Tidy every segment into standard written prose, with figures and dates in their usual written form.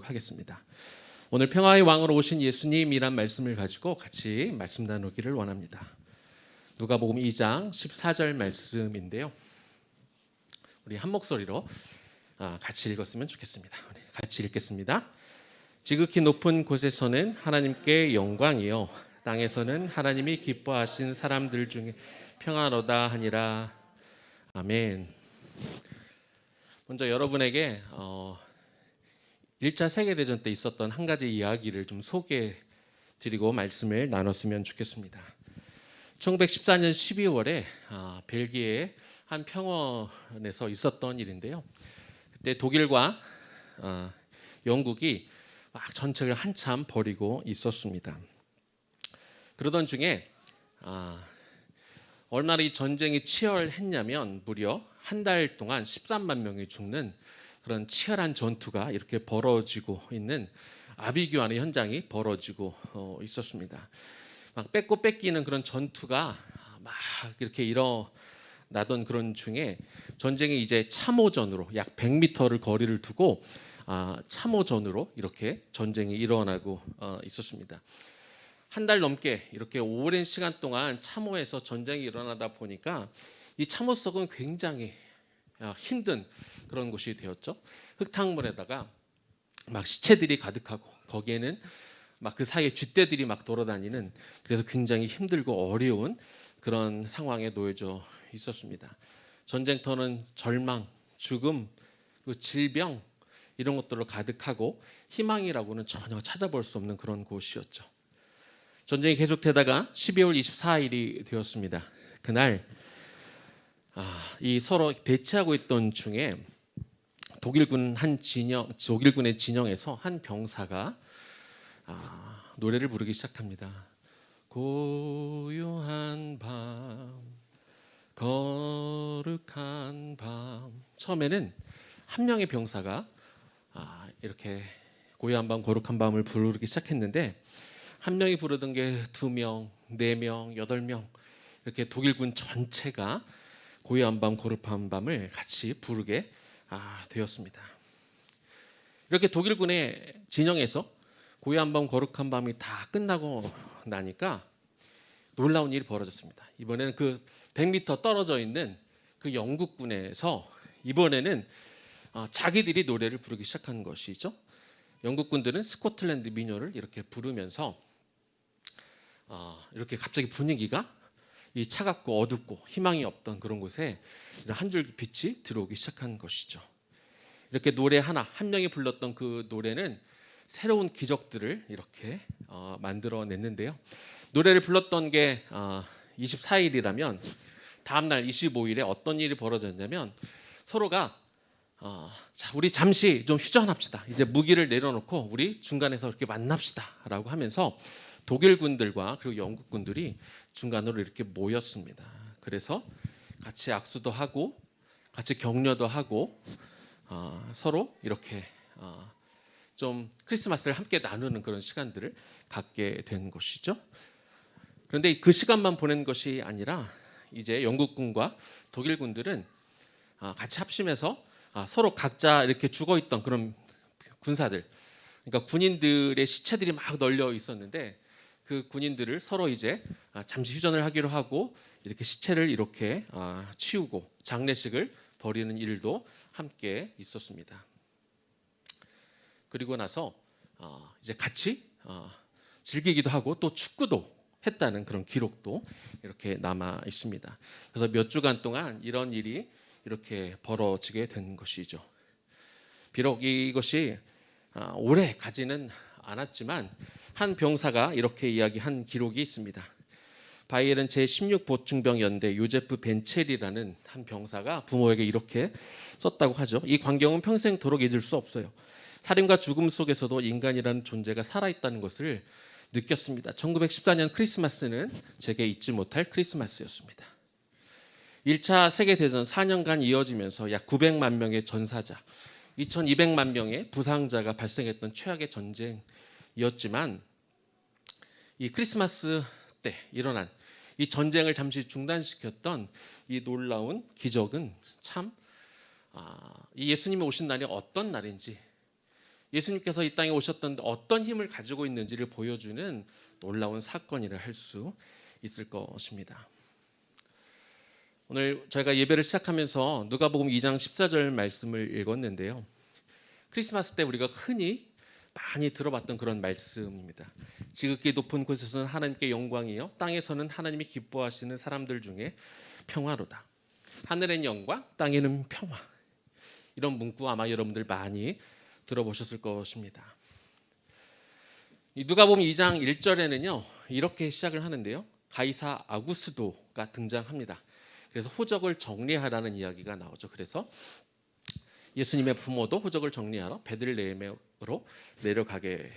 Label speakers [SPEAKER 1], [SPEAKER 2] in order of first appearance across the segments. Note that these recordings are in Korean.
[SPEAKER 1] 나누도록 하겠습니다. 오늘 평화의 왕으로 오신 예수님이란 말씀을 가지고 같이 말씀 나누기를 원합니다. 누가복음 2장 14절 말씀인데요. 우리 한 목소리로 같이 읽었으면 좋겠습니다. 같이 읽겠습니다. 지극히 높은 곳에서는 하나님께 영광이요 땅에서는 하나님이 기뻐하신 사람들 중에 평안하다 하니라. 아멘. 먼저 여러분에게 1차 세계대전 때 있었던 한 가지 이야기를 좀 소개드리고 말씀을 나눴으면 좋겠습니다. 1914년 12월에 벨기에의 한 평원에서 있었던 일인데요. 그때 독일과 영국이 막 전책을 한참 벌이고 있었습니다. 그러던 중에 얼마나 이 전쟁이 치열했냐면 무려 한 달 동안 13만 명이 죽는 그런 치열한 전투가 이렇게 벌어지고 있는 아비규환의 현장이 벌어지고 있었습니다. 막 뺏고 뺏기는 그런 전투가 막 이렇게 일어나던 그런 중에 전쟁이 이제 참호전으로 약 100m를 거리를 두고 참호전으로 이렇게 전쟁이 일어나고 있었습니다. 한 달 넘게 이렇게 오랜 시간 동안 참호에서 전쟁이 일어나다 보니까 이 참호 속은 굉장히 힘든 그런 곳이 되었죠. 흙탕물에다가 막 시체들이 가득하고 거기에는 막 그 사이에 쥐떼들이 막 돌아다니는, 그래서 굉장히 힘들고 어려운 그런 상황에 놓여져 있었습니다. 전쟁터는 절망, 죽음, 질병 이런 것들로 가득하고 희망이라고는 전혀 찾아볼 수 없는 그런 곳이었죠. 전쟁이 계속되다가 12월 24일이 되었습니다. 그날 이 서로 대치하고 있던 중에 독일군의 진영에서 한 병사가 노래를 부르기 시작합니다. 고요한 밤, 거룩한 밤. 처음에는 한 명의 병사가 이렇게 고요한 밤, 거룩한 밤을 부르기 시작했는데 한 명이 부르던 게 2명, 4명, 8명 이렇게 독일군 전체가 고요한 밤, 거룩한 밤을 같이 부르게 되었습니다. 이렇게 독일군의 진영에서 고요한 밤, 거룩한 밤이 다 끝나고 나니까 놀라운 일이 벌어졌습니다. 이번에는 그 100m 떨어져 있는 그 영국군에서 이번에는 자기들이 노래를 부르기 시작한 것이죠. 영국군들은 스코틀랜드 민요를 이렇게 부르면서 이렇게 갑자기 분위기가 이 차갑고 어둡고 희망이 없던 그런 곳에 한 줄기 빛이 들어오기 시작한 것이죠. 이렇게 노래 한 명이 불렀던 그 노래는 새로운 기적들을 이렇게 만들어냈는데요. 노래를 불렀던 게 24일이라면 다음날 25일에 어떤 일이 벌어졌냐면 서로가 자, 우리 잠시 좀 휴전합시다. 이제 무기를 내려놓고 우리 중간에서 이렇게 만납시다라고 하면서 독일군들과 그리고 영국군들이 중간으로 이렇게 모였습니다. 그래서 같이 악수도 하고 같이 격려도 하고 서로 이렇게 좀 크리스마스를 함께 나누는 그런 시간들을 갖게 된 것이죠. 그런데 그 시간만 보낸 것이 아니라 이제 영국군과 독일군들은 같이 합심해서 서로 각자 이렇게 죽어있던 그런 군사들, 그러니까 군인들의 시체들이 막 널려 있었는데 그 군인들을 서로 이제 잠시 휴전을 하기로 하고 이렇게 시체를 이렇게 치우고 장례식을 벌이는 일도 함께 있었습니다. 그리고 나서 이제 같이 즐기기도 하고 또 축구도 했다는 그런 기록도 이렇게 남아 있습니다. 그래서 몇 주간 동안 이런 일이 이렇게 벌어지게 된 것이죠. 비록 이것이 오래 가지는 않았지만 한 병사가 이렇게 이야기한 기록이 있습니다. 바이에른 제16보충병 연대 요제프 벤첼이라는 한 병사가 부모에게 이렇게 썼다고 하죠. 이 광경은 평생토록 잊을 수 없어요. 살인과 죽음 속에서도 인간이라는 존재가 살아있다는 것을 느꼈습니다. 1914년 크리스마스는 제게 잊지 못할 크리스마스였습니다. 1차 세계대전 4년간 이어지면서 약 900만 명의 전사자, 2200만 명의 부상자가 발생했던 최악의 전쟁이었지만 이 크리스마스 때 일어난 이 전쟁을 잠시 중단시켰던 이 놀라운 기적은 참 이 예수님이 오신 날이 어떤 날인지, 예수님께서 이 땅에 오셨던 어떤 힘을 가지고 있는지를 보여주는 놀라운 사건이라 할 수 있을 것입니다. 오늘 저희가 예배를 시작하면서 누가복음 2장 14절 말씀을 읽었는데요. 크리스마스 때 우리가 흔히 많이 들어봤던 그런 말씀입니다. 지극히 높은 곳에서는 하나님께 영광이요 땅에서는 하나님이 기뻐하시는 사람들 중에 평화로다. 하늘엔 영광, 땅에는 평화. 이런 문구 아마 여러분들 많이 들어보셨을 것입니다. 누가복음 2장 1절에는요 이렇게 시작을 하는데요. 가이사 아구스도가 등장합니다. 그래서 호적을 정리하라는 이야기가 나오죠. 그래서 예수님의 부모도 호적을 정리하러 베들레헴으로 내려가게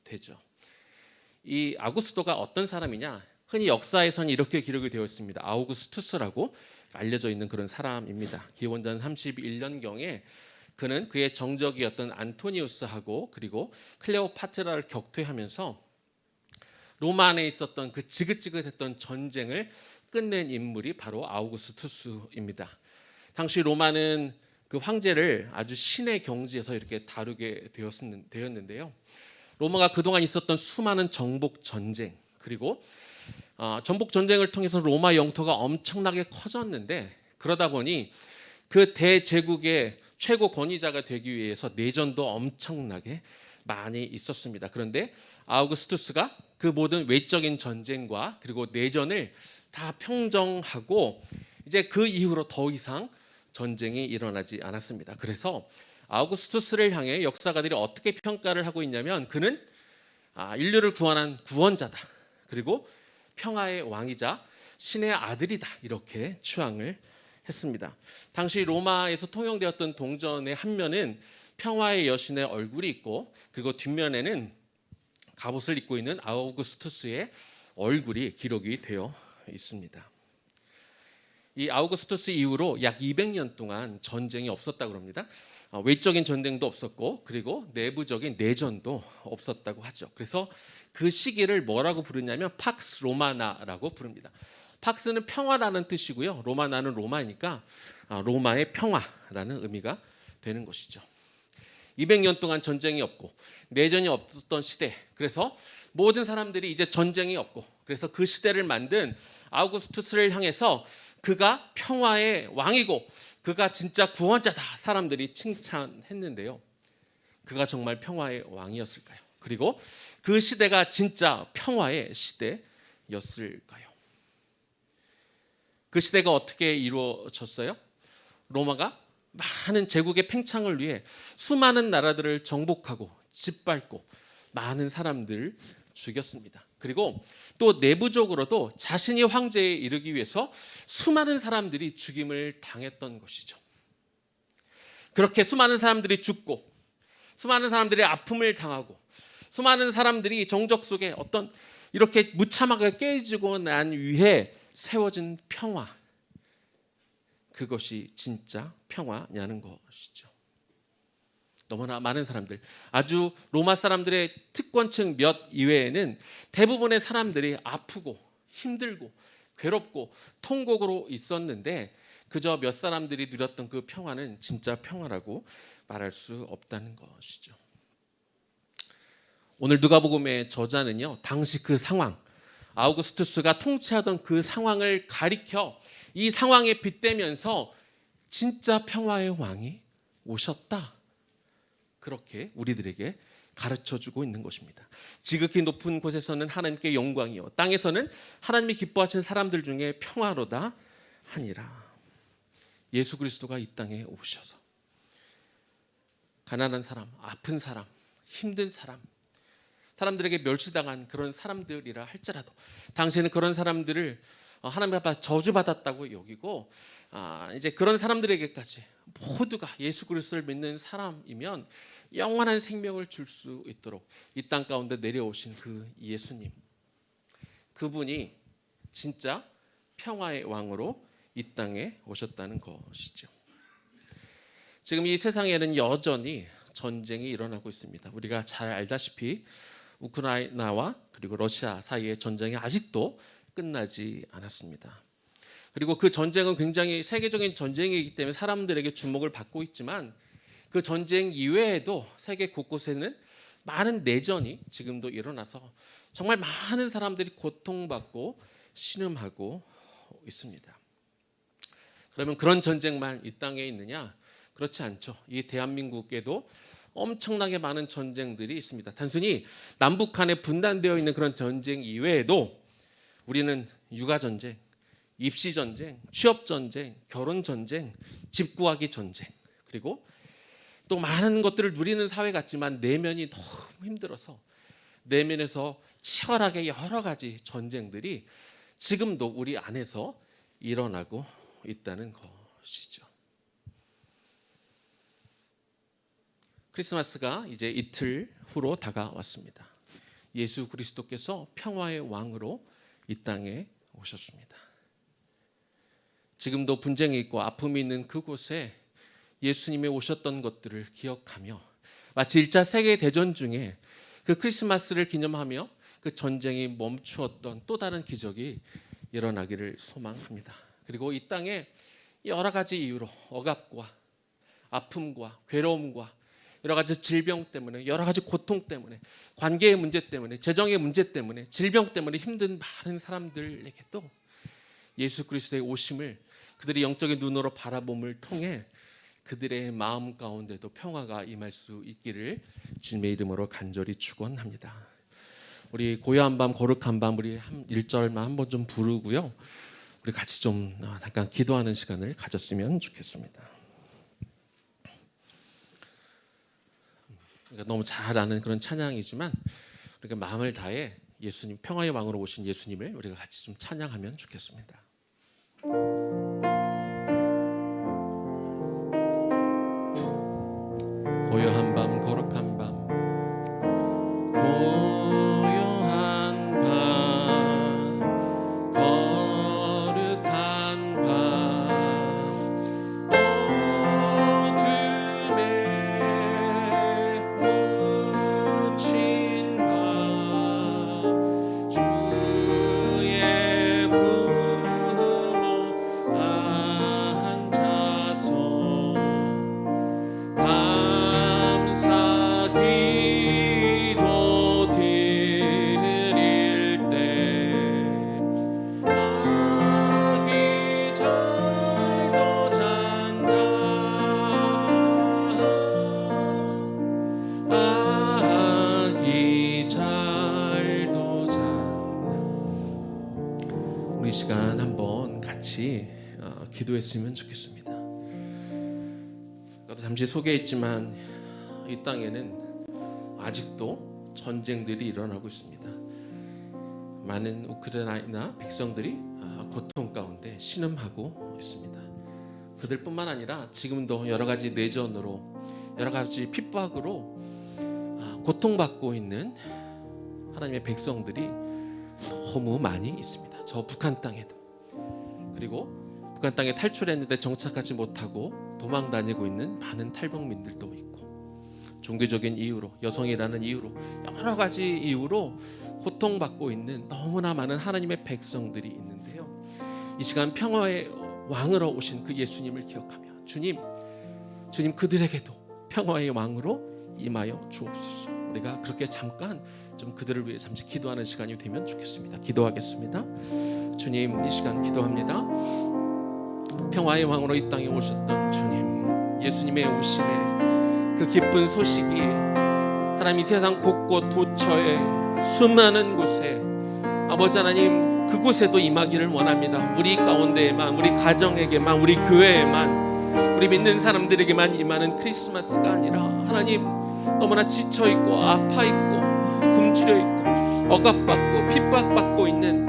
[SPEAKER 1] 되죠. 이 아구스도가 어떤 사람이냐? 흔히 역사에서는 이렇게 기록이 되어 있습니다. 아우구스투스라고 알려져 있는 그런 사람입니다. 기원전 31년경에 그는 그의 정적이었던 안토니우스하고 그리고 클레오파트라를 격퇴하면서 로마 안에 있었던 그 지긋지긋했던 전쟁을 끝낸 인물이 바로 아우구스투스입니다. 당시 로마는 그 황제를 아주 신의 경지에서 이렇게 다루게 되었는데요. 로마가 그동안 있었던 수많은 정복 전쟁 그리고 정복 전쟁을 통해서 로마 영토가 엄청나게 커졌는데 그러다 보니 그 대제국의 최고 권위자가 되기 위해서 내전도 엄청나게 많이 있었습니다. 그런데 아우구스투스가 그 모든 외적인 전쟁과 그리고 내전을 다 평정하고 이제 그 이후로 더 이상 전쟁이 일어나지 않았습니다. 그래서 아우구스투스를 향해 역사가들이 어떻게 평가를 하고 있냐면 그는 인류를 구원한 구원자다. 그리고 평화의 왕이자 신의 아들이다. 이렇게 추앙을 했습니다. 당시 로마에서 통용되었던 동전의 한 면은 평화의 여신의 얼굴이 있고 그리고 뒷면에는 갑옷을 입고 있는 아우구스투스의 얼굴이 기록이 되어 있습니다. 이 아우구스투스 이후로 약 200년 동안 전쟁이 없었다고 합니다. 외적인 전쟁도 없었고 그리고 내부적인 내전도 없었다고 하죠. 그래서 그 시기를 뭐라고 부르냐면 팍스 로마나라고 부릅니다. 팍스는 평화라는 뜻이고요. 로마나는 로마니까 로마의 평화라는 의미가 되는 것이죠. 200년 동안 전쟁이 없고 내전이 없었던 시대. 그래서 모든 사람들이 이제 전쟁이 없고 그래서 그 시대를 만든 아우구스투스를 향해서 그가 평화의 왕이고 그가 진짜 구원자다. 사람들이 칭찬했는데요. 그가 정말 평화의 왕이었을까요? 그리고 그 시대가 진짜 평화의 시대였을까요? 그 시대가 어떻게 이루어졌어요? 로마가 많은 제국의 팽창을 위해 수많은 나라들을 정복하고 짓밟고 많은 사람들을 죽였습니다. 그리고 또 내부적으로도 자신이 황제에 이르기 위해서 수많은 사람들이 죽임을 당했던 것이죠. 그렇게 수많은 사람들이 죽고 수많은 사람들이 아픔을 당하고 수많은 사람들이 정적 속에 어떤 이렇게 무참하게 깨지고 난 위에 세워진 평화, 그것이 진짜 평화냐는 것이죠. 너무나 많은 사람들, 아주 로마 사람들의 특권층 몇 이외에는 대부분의 사람들이 아프고 힘들고 괴롭고 통곡으로 있었는데 그저 몇 사람들이 누렸던 그 평화는 진짜 평화라고 말할 수 없다는 것이죠. 오늘 누가복음의 저자는요, 당시 그 상황, 아우구스투스가 통치하던 그 상황을 가리켜 이 상황에 빗대면서 진짜 평화의 왕이 오셨다. 그렇게 우리들에게 가르쳐주고 있는 것입니다. 지극히 높은 곳에서는 하나님께 영광이요 땅에서는 하나님이 기뻐하시는 사람들 중에 평화로다 하니라. 예수 그리스도가 이 땅에 오셔서 가난한 사람, 아픈 사람, 힘든 사람, 사람들에게 멸시당한 그런 사람들이라 할지라도 당신은 그런 사람들을 하나님 앞에 저주받았다고 여기고 이제 그런 사람들에게까지 모두가 예수 그리스도를 믿는 사람이면 영원한 생명을 줄 수 있도록 이 땅 가운데 내려오신 그 예수님, 그분이 진짜 평화의 왕으로 이 땅에 오셨다는 것이죠. 지금 이 세상에는 여전히 전쟁이 일어나고 있습니다. 우리가 잘 알다시피 우크라이나와 그리고 러시아 사이의 전쟁이 아직도 끝나지 않았습니다. 그리고 그 전쟁은 굉장히 세계적인 전쟁이기 때문에 사람들에게 주목을 받고 있지만 그 전쟁 이외에도 세계 곳곳에는 많은 내전이 지금도 일어나서 정말 많은 사람들이 고통받고 신음하고 있습니다. 그러면 그런 전쟁만 이 땅에 있느냐? 그렇지 않죠. 이 대한민국에도 엄청나게 많은 전쟁들이 있습니다. 단순히 남북한에 분단되어 있는 그런 전쟁 이외에도 우리는 육아 전쟁, 입시 전쟁, 취업 전쟁, 결혼 전쟁, 집 구하기 전쟁, 그리고 또 많은 것들을 누리는 사회 같지만 내면이 너무 힘들어서 내면에서 치열하게 여러 가지 전쟁들이 지금도 우리 안에서 일어나고 있다는 것이죠. 크리스마스가 이제 이틀 후로 다가왔습니다. 예수 그리스도께서 평화의 왕으로 이 땅에 오셨습니다. 지금도 분쟁이 있고 아픔이 있는 그곳에 예수님이 오셨던 것들을 기억하며 마치 1차 세계대전 중에 그 크리스마스를 기념하며 그 전쟁이 멈추었던 또 다른 기적이 일어나기를 소망합니다. 그리고 이 땅에 여러 가지 이유로 억압과 아픔과 괴로움과 여러 가지 질병 때문에 여러 가지 고통 때문에 관계의 문제 때문에 재정의 문제 때문에 질병 때문에 힘든 많은 사람들에게도 예수 그리스도의 오심을 그들이 영적인 눈으로 바라봄을 통해 그들의 마음 가운데도 평화가 임할 수 있기를 주님의 이름으로 간절히 축원합니다. 우리 고요한 밤 거룩한 밤 우리 1절만 한번 좀 부르고요. 우리 같이 좀 잠깐 기도하는 시간을 가졌으면 좋겠습니다. 그러니까 너무 잘 아는 그런 찬양이지만 우리가 마음을 다해 예수님 평화의 왕으로 오신 예수님을 우리가 같이 좀 찬양하면 좋겠습니다. 고요한 밤 거룩한 밤 고요한 밤 거룩한 밤 어둠에 묻힌 밤 주의 부모 앉아서 우리 시간 한번 같이 기도했으면 좋겠습니다. 저도 잠시 소개했지만 이 땅에는 아직도 전쟁들이 일어나고 있습니다. 많은 우크라이나 백성들이 고통 가운데 신음하고 있습니다. 그들뿐만 아니라 지금도 여러 가지 내전으로 여러 가지 핍박으로 고통받고 있는 하나님의 백성들이 너무 많이 있습니다. 저 북한 땅에도. 그리고 북한 땅에 탈출했는데 정착하지 못하고 도망 다니고 있는 많은 탈북민들도 있고, 종교적인 이유로, 여성이라는 이유로, 여러 가지 이유로 고통받고 있는 너무나 많은 하나님의 백성들이 있는데요. 이 시간 평화의 왕으로 오신 그 예수님을 기억하며 주님 그들에게도 평화의 왕으로 임하여 주옵소서. 우리가 그렇게 잠깐 좀 그들을 위해 잠시 기도하는 시간이 되면 좋겠습니다. 기도하겠습니다. 주님, 이 시간 기도합니다. 평화의 왕으로 이 땅에 오셨던 주님, 예수님의 오심에 그 기쁜 소식이 하나님 이 세상 곳곳 도처에 수많은 곳에 아버지 하나님 그곳에도 임하기를 원합니다. 우리 가운데에만, 우리 가정에게만, 우리 교회에만, 우리 믿는 사람들에게만 임하는 크리스마스가 아니라 하나님 너무나 지쳐있고 아파있고 굶주려있고 억압받고 핍박받고 있는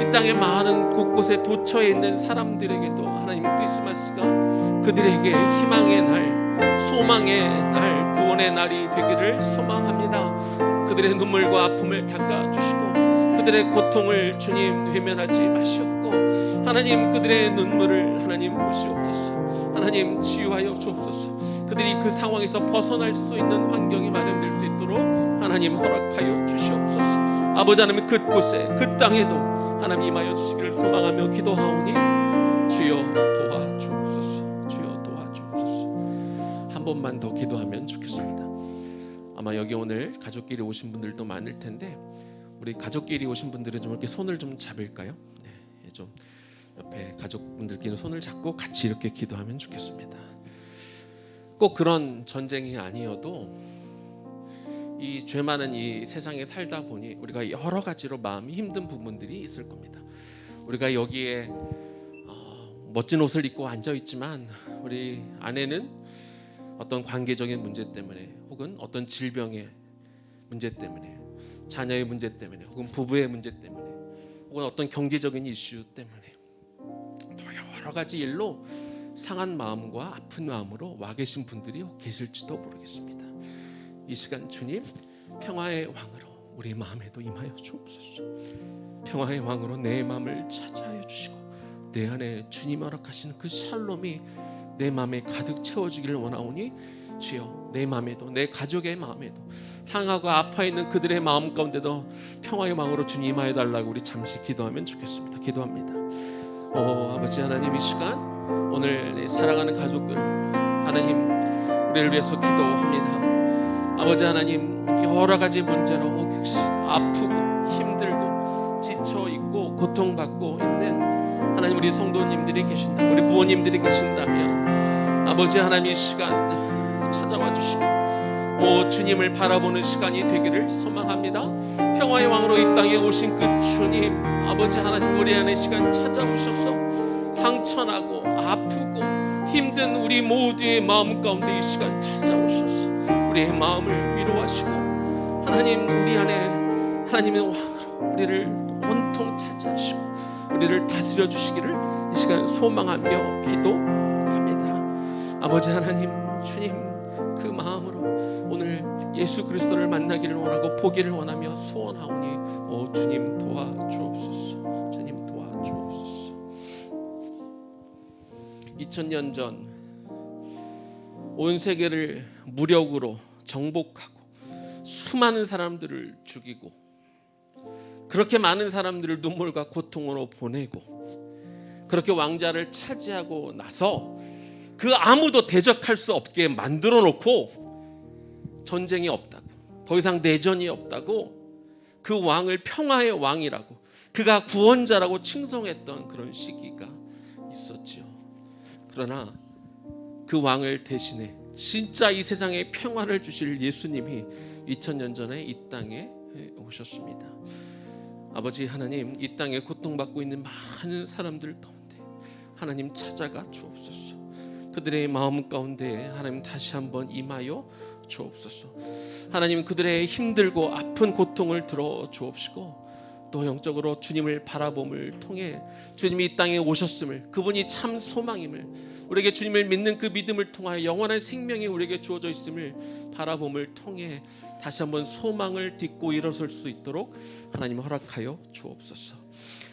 [SPEAKER 1] 이 땅의 많은 곳곳에 도처에 있는 사람들에게도 하나님 크리스마스가 그들에게 희망의 날, 소망의 날, 구원의 날이 되기를 소망합니다. 그들의 눈물과 아픔을 닦아주시고 그들의 고통을 주님 외면하지 마시옵고 하나님 그들의 눈물을 하나님 보시옵소서. 하나님 치유하여 주옵소서. 그들이 그 상황에서 벗어날 수 있는 환경이 마련될 수 있도록 하나님 허락하여 주시옵소서. 아버지 하나님 그곳에 그 땅에도 하나님 임하여 주시기를 소망하며 기도하오니 주여 도와주옵소서. 주여 도와주옵소서. 한 한 번만 더 기도하면 좋겠습니다. 아마 여기 오늘 가족끼리 오신 분들도 많을 텐데 우리 가족끼리 오신 분들은 좀 이렇게 손을 좀 잡을까요? 네, 좀 옆에 가족분들끼리 손을 잡고 같이 이렇게 기도하면 좋겠습니다. 꼭 그런 전쟁이 아니어도 이 죄 많은 이 세상에 살다 보니 우리가 여러 가지로 마음이 힘든 부분들이 있을 겁니다. 우리가 여기에 멋진 옷을 입고 앉아 있지만 우리 안에는 어떤 관계적인 문제 때문에 혹은 어떤 질병의 문제 때문에 자녀의 문제 때문에 혹은 부부의 문제 때문에 혹은 어떤 경제적인 이슈 때문에 또 여러 가지 일로 상한 마음과 아픈 마음으로 와 계신 분들이 계실지도 모르겠습니다. 이 시간 주님 평화의 왕으로 우리 마음에도 임하여 주옵소서. 평화의 왕으로 내 마음을 차지하여 주시고 내 안에 주님 허락하시는 그 샬롬이 내 마음에 가득 채워지기를 원하오니 주여 내 마음에도 내 가족의 마음에도 상하고 아파 있는 그들의 마음 가운데도 평화의 왕으로 주님 임하여 달라고 우리 잠시 기도하면 좋겠습니다. 기도합니다. 아버지 하나님 이 시간 오늘 내 사랑하는 가족들 하나님 우리를 위해서 기도합니다. 아버지 하나님 여러 가지 문제로 혹시 아프고 힘들고 지쳐있고 고통받고 있는 하나님 우리 성도님들이 계신다 우리 부모님들이 계신다면 아버지 하나님 이 시간 찾아와 주시고 주님을 바라보는 시간이 되기를 소망합니다. 평화의 왕으로 이 땅에 오신 그 주님 아버지 하나님 우리 안에 시간 찾아오셔서 상처나고 아프고 힘든 우리 모두의 마음 가운데 이 시간 찾아오셔서 우리의 마음을 위로하시고 하나님 우리 안에 하나님의 왕으로 우리를 온통 차지하시고 우리를 다스려 주시기를 이 시간 소망하며 기도합니다. 아버지 하나님 주님 그 마음으로 오늘 예수 그리스도를 만나기를 원하고 보기를 원하며 소원하오니 주님 도와주옵소서. 주님 도와주옵소서. 2000년 전 온 세계를 무력으로 정복하고 수많은 사람들을 죽이고 그렇게 많은 사람들을 눈물과 고통으로 보내고 그렇게 왕자를 차지하고 나서 그 아무도 대적할 수 없게 만들어 놓고 전쟁이 없다고 더 이상 내전이 없다고 그 왕을 평화의 왕이라고 그가 구원자라고 칭송했던 그런 시기가 있었지요. 그러나 그 왕을 대신해 진짜 이 세상에 평화를 주실 예수님이 2000년 전에 이 땅에 오셨습니다. 아버지 하나님 이 땅에 고통받고 있는 많은 사람들 가운데 하나님 찾아가 주옵소서. 그들의 마음 가운데 하나님 다시 한번 임하여 주옵소서. 하나님 그들의 힘들고 아픈 고통을 들어 주옵시고 또 영적으로 주님을 바라봄을 통해 주님이 이 땅에 오셨음을 그분이 참 소망임을 우리에게 주님을 믿는 그 믿음을 통하여 영원한 생명이 우리에게 주어져 있음을 바라봄을 통해 다시 한번 소망을 딛고 일어설 수 있도록 하나님 허락하여 주옵소서.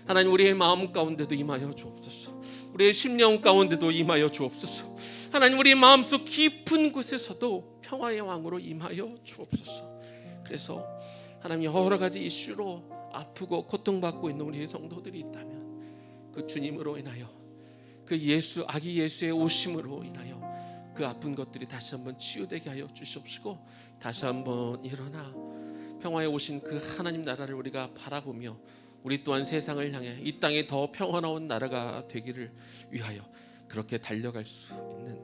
[SPEAKER 1] 하나님 우리의 마음 가운데도 임하여 주옵소서. 우리의 심령 가운데도 임하여 주옵소서. 하나님 우리의 마음속 깊은 곳에서도 평화의 왕으로 임하여 주옵소서. 그래서 하나님 여러 가지 이슈로 아프고 고통받고 있는 우리의 성도들이 있다면 그 주님으로 인하여 그 예수 아기 예수의 오심으로 인하여 그 아픈 것들이 다시 한번 치유되게 하여 주시옵시고 다시 한번 일어나 평화에 오신 그 하나님 나라를 우리가 바라보며 우리 또한 세상을 향해 이 땅에 더 평화로운 나라가 되기를 위하여 그렇게 달려갈 수 있는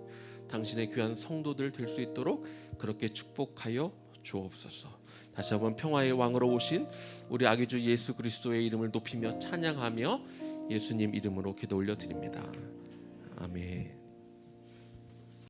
[SPEAKER 1] 당신의 귀한 성도들 될 수 있도록 그렇게 축복하여 주옵소서. 다시 한번 평화의 왕으로 오신 우리 아기 주 예수 그리스도의 이름을 높이며 찬양하며 예수님 이름으로 기도 올려드립니다. 아멘.